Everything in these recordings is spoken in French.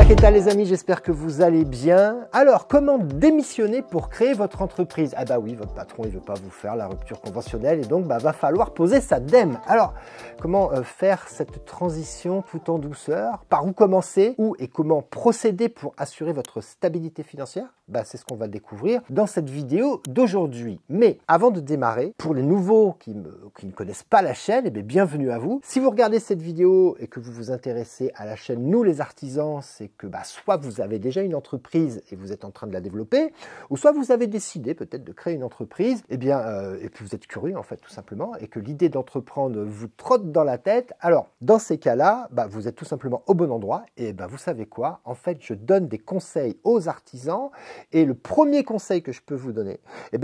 Voilà, qu'est-ce que les amis, j'espère que vous allez bien. Alors, comment démissionner pour créer votre entreprise? Ah bah oui, votre patron, il veut pas vous faire la rupture conventionnelle et donc va falloir poser sa DEM. Alors, comment faire cette transition tout en douceur? Par où commencer? Où et comment procéder pour assurer votre stabilité financière? C'est ce qu'on va découvrir dans cette vidéo d'aujourd'hui. Mais avant de démarrer, pour les nouveaux qui ne connaissent pas la chaîne, eh bien, bienvenue à vous. Si vous regardez cette vidéo et que vous vous intéressez à la chaîne Nous les artisans, c'est que soit vous avez déjà une entreprise et vous êtes en train de la développer, ou soit vous avez décidé peut-être de créer une entreprise, et puis vous êtes curieux en fait tout simplement, et que l'idée d'entreprendre vous trotte dans la tête. Alors dans ces cas-là, vous êtes tout simplement au bon endroit, et vous savez quoi, en fait je donne des conseils aux artisans, et le premier conseil que je peux vous donner,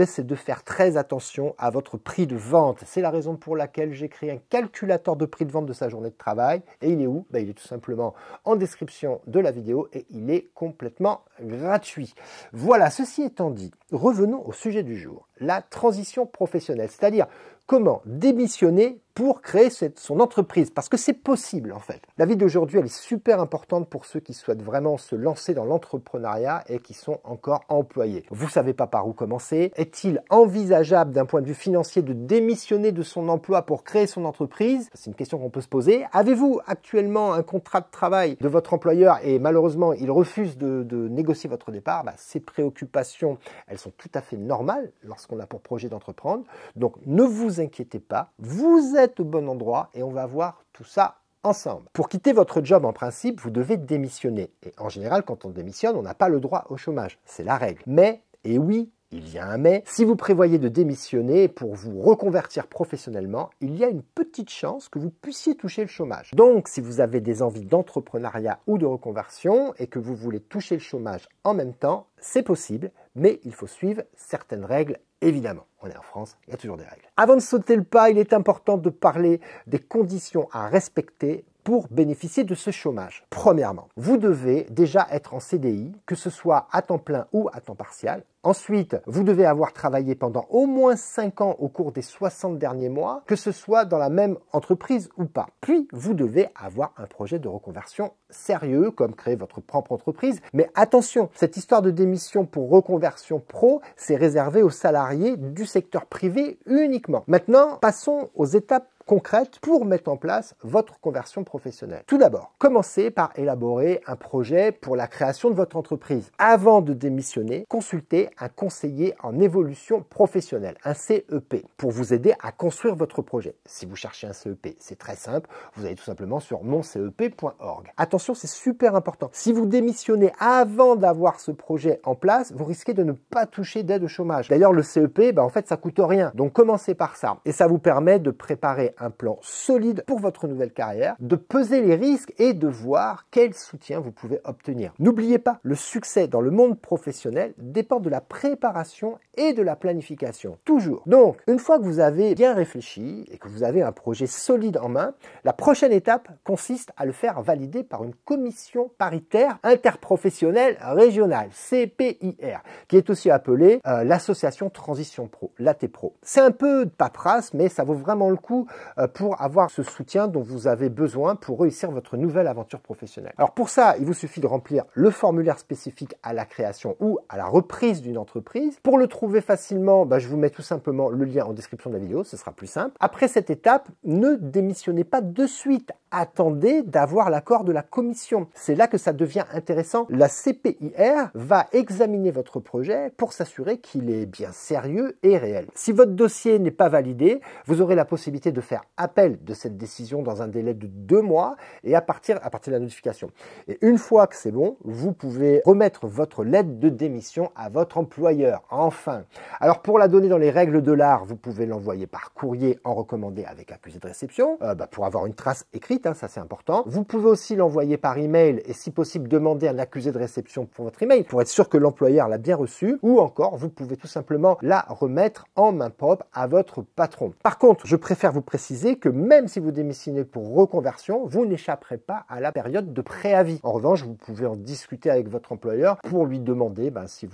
c'est de faire très attention à votre prix de vente. C'est la raison pour laquelle j'ai créé un calculateur de prix de vente de sa journée de travail, et il est où? Il est tout simplement en description de la vidéo et il est complètement gratuit. Voilà, ceci étant dit, revenons au sujet du jour, la transition professionnelle, c'est-à-dire comment démissionner pour créer son entreprise, parce que c'est possible en fait. La vie d'aujourd'hui, elle est super importante pour ceux qui souhaitent vraiment se lancer dans l'entrepreneuriat et qui sont encore employés. Vous savez pas par où commencer. Est-il envisageable d'un point de vue financier de démissionner de son emploi pour créer son entreprise? C'est une question qu'on peut se poser. Avez-vous actuellement un contrat de travail de votre employeur et malheureusement il refuse de négocier votre départ? Ces préoccupations, elles sont tout à fait normales lorsqu'on a pour projet d'entreprendre. Donc ne vous inquiétez pas, vous êtes au bon endroit et on va voir tout ça ensemble. Pour quitter votre job, en principe, vous devez démissionner. Et en général, quand on démissionne, on n'a pas le droit au chômage. C'est la règle. Mais, et oui, il y a un mais, si vous prévoyez de démissionner pour vous reconvertir professionnellement, il y a une petite chance que vous puissiez toucher le chômage. Donc, si vous avez des envies d'entrepreneuriat ou de reconversion et que vous voulez toucher le chômage en même temps, c'est possible, mais il faut suivre certaines règles, évidemment. On est en France, il y a toujours des règles. Avant de sauter le pas, il est important de parler des conditions à respecter pour bénéficier de ce chômage. Premièrement, vous devez déjà être en CDI, que ce soit à temps plein ou à temps partiel. Ensuite, vous devez avoir travaillé pendant au moins 5 ans au cours des 60 derniers mois, que ce soit dans la même entreprise ou pas. Puis, vous devez avoir un projet de reconversion sérieux, comme créer votre propre entreprise. Mais attention, cette histoire de démission pour reconversion pro, c'est réservé aux salariés du secteur privé uniquement. Maintenant, passons aux étapes concrètes pour mettre en place votre conversion professionnelle. Tout d'abord, commencez par élaborer un projet pour la création de votre entreprise. Avant de démissionner, consultez un conseiller en évolution professionnelle, un CEP, pour vous aider à construire votre projet. Si vous cherchez un CEP, c'est très simple, vous allez tout simplement sur moncep.org. Attention, c'est super important. Si vous démissionnez avant d'avoir ce projet en place, vous risquez de ne pas toucher d'aide au chômage. D'ailleurs, le CEP, en fait, ça coûte rien. Donc, commencez par ça. Et ça vous permet de préparer un plan solide pour votre nouvelle carrière, de peser les risques et de voir quel soutien vous pouvez obtenir. N'oubliez pas, le succès dans le monde professionnel dépend de la préparation et de la planification. Toujours. Donc, une fois que vous avez bien réfléchi et que vous avez un projet solide en main, la prochaine étape consiste à le faire valider par une commission paritaire interprofessionnelle régionale, CPIR, qui est aussi appelée l'association Transition Pro, l'AT-Pro. C'est un peu de paperasse, mais ça vaut vraiment le coup pour avoir ce soutien dont vous avez besoin pour réussir votre nouvelle aventure professionnelle. Alors pour ça, il vous suffit de remplir le formulaire spécifique à la création ou à la reprise d'une entreprise. Pour le trouver facilement, je vous mets tout simplement le lien en description de la vidéo, ce sera plus simple. Après cette étape, ne démissionnez pas de suite. Attendez d'avoir l'accord de la commission. C'est là que ça devient intéressant. La CPIR va examiner votre projet pour s'assurer qu'il est bien sérieux et réel. Si votre dossier n'est pas validé, vous aurez la possibilité de faire appel de cette décision dans un délai de 2 mois et à partir de la notification. Et une fois que c'est bon, vous pouvez remettre votre lettre de démission à votre employeur. Enfin. Alors pour la donner dans les règles de l'art, vous pouvez l'envoyer par courrier en recommandé avec accusé de réception pour avoir une trace écrite, ça c'est important. Vous pouvez aussi l'envoyer par email et si possible demander un accusé de réception pour votre email pour être sûr que l'employeur l'a bien reçu, ou encore vous pouvez tout simplement la remettre en main propre à votre patron. Par contre, je préfère vous préciser que même si vous démissionnez pour reconversion, vous n'échapperez pas à la période de préavis. En revanche, vous pouvez en discuter avec votre employeur pour lui demander s'il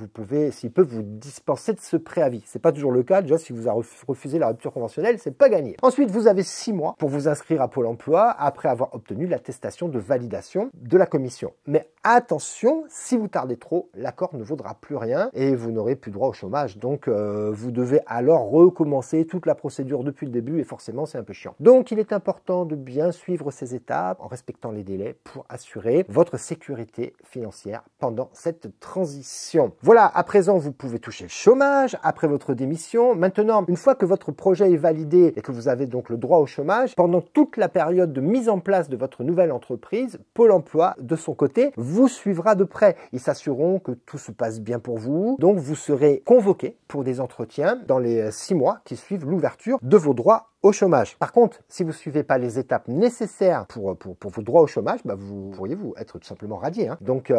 peut vous dispenser de ce préavis. C'est pas toujours le cas. Déjà, si vous avez refusé la rupture conventionnelle, c'est pas gagné. Ensuite, vous avez 6 mois pour vous inscrire à Pôle emploi. après avoir obtenu l'attestation de validation de la commission. Mais attention, si vous tardez trop, l'accord ne vaudra plus rien et vous n'aurez plus droit au chômage. Donc, vous devez alors recommencer toute la procédure depuis le début et forcément, c'est un peu chiant. Donc, il est important de bien suivre ces étapes en respectant les délais pour assurer votre sécurité financière pendant cette transition. Voilà, à présent, vous pouvez toucher le chômage après votre démission. Maintenant, une fois que votre projet est validé et que vous avez donc le droit au chômage, pendant toute la période de mise en place de votre nouvelle entreprise, Pôle emploi, de son côté, vous suivra de près. Ils s'assureront que tout se passe bien pour vous. Donc, vous serez convoqué pour des entretiens dans les 6 mois qui suivent l'ouverture de vos droits au chômage. Par contre, si vous ne suivez pas les étapes nécessaires pour vos droits au chômage, bah vous pourriez être tout simplement radié. Donc,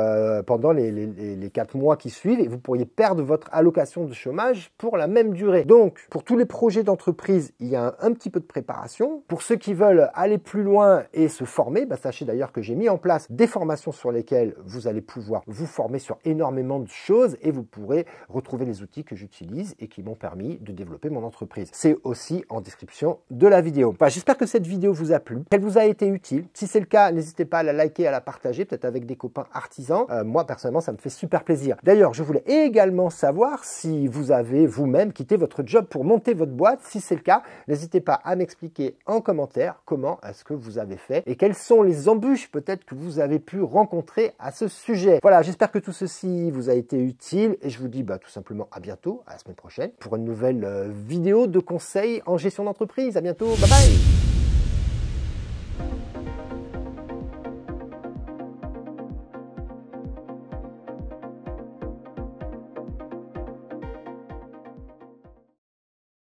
pendant les 4 mois qui suivent, vous pourriez perdre votre allocation de chômage pour la même durée. Donc, pour tous les projets d'entreprise, il y a un petit peu de préparation. Pour ceux qui veulent aller plus loin et se former, bah sachez d'ailleurs que j'ai mis en place des formations sur lesquelles vous allez pouvoir vous former sur énormément de choses et vous pourrez retrouver les outils que j'utilise et qui m'ont permis de développer mon entreprise. C'est aussi en description de la vidéo. Enfin, j'espère que cette vidéo vous a plu, qu'elle vous a été utile. Si c'est le cas, n'hésitez pas à la liker, à la partager, peut-être avec des copains artisans. Moi, personnellement, ça me fait super plaisir. D'ailleurs, je voulais également savoir si vous avez vous-même quitté votre job pour monter votre boîte. Si c'est le cas, n'hésitez pas à m'expliquer en commentaire comment est-ce que vous avez fait et quelles sont les embûches peut-être que vous avez pu rencontrer à ce sujet. Voilà, j'espère que tout ceci vous a été utile et je vous dis tout simplement à bientôt, à la semaine prochaine, pour une nouvelle vidéo de conseils en gestion d'entreprise. À bientôt, bye bye!